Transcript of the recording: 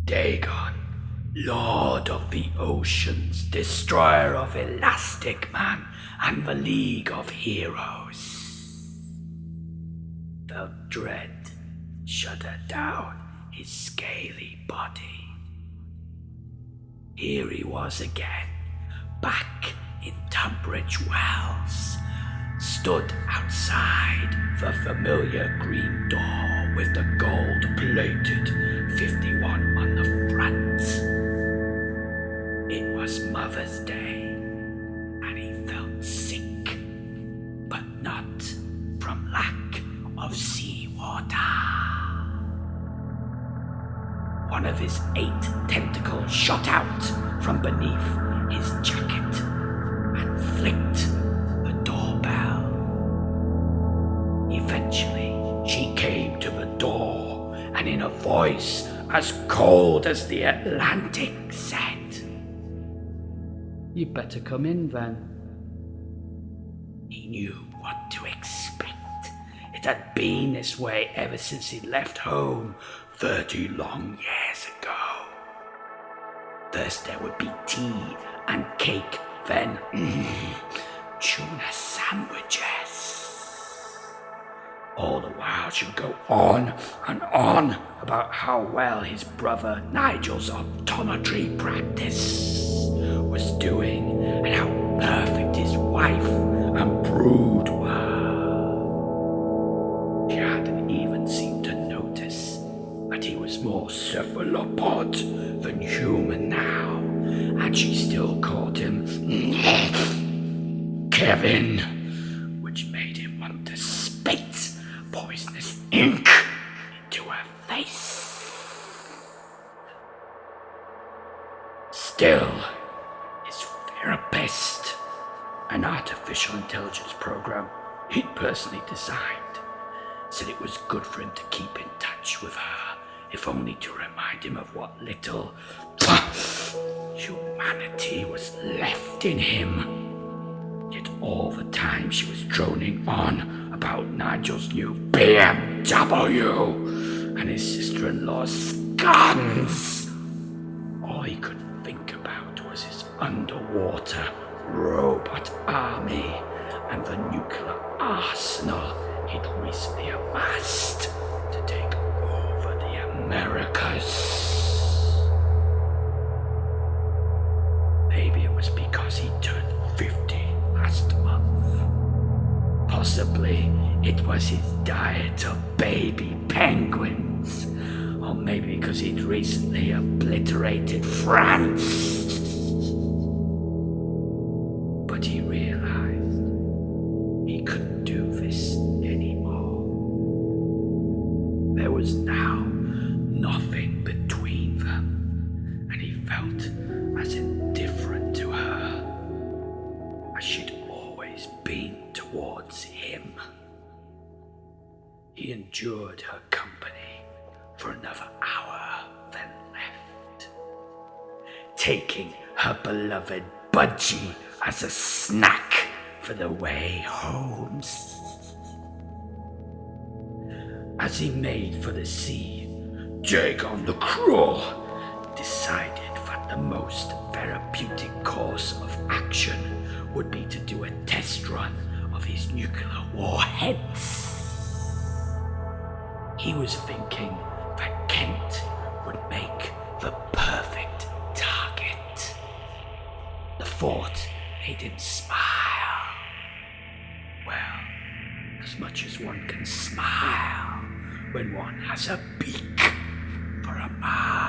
Dagon, Lord of the Oceans, Destroyer of Elastic Man and the League of Heroes, felt dread shudder down his scaly body. Here he was again, back in Tunbridge Wells, stood outside the familiar green door with the gold-plated 51 on the front. It was Mother's Day, and he felt sick, but not from lack of seawater. One of his 8 tentacles shot out from beneath his jacket and flicked the doorbell. Eventually, she came to the door and in a voice as cold as the Atlantic said, "You'd better come in then." He knew what to expect. It had been this way ever since he'd left home 30 long years ago. First there would be tea and cake, then tuna sandwiches. All the while she would go on and on about how well his brother Nigel's optometry practice was doing and how perfect his wife and brood were. She hadn't even seemed to notice that he was more cephalopod than human now, and she still called him Kevin, which made him want to spit poisonous ink into her face. Still, his therapist, an artificial intelligence program he'd personally designed, said it was good for him to keep in touch with her, if only to remind him of what little humanity was left in him. Yet all the time she was droning on about Nigel's new BMW and his sister-in-law's guns. All he could think about was his underwater robot army and the nuclear arsenal he'd recently amassed to take over the Americas. Maybe it was because he turned 50 last month. Possibly it was his diet of baby penguins. Or maybe because he'd recently obliterated France. But he realized he couldn't do this anymore. There was now nothing between them, and he felt as indifferent to her as she'd always been towards him. He endured her company for another hour, then left, taking her beloved budgie as a snack for the way home. As he made for the sea, Dagon the Cruel decided that the most therapeutic course of action would be to do a test run of his nuclear warheads. He was thinking that Kent would make the perfect target. The thought made him smile. Well, as much as one can smile when one has a beak for a mouth.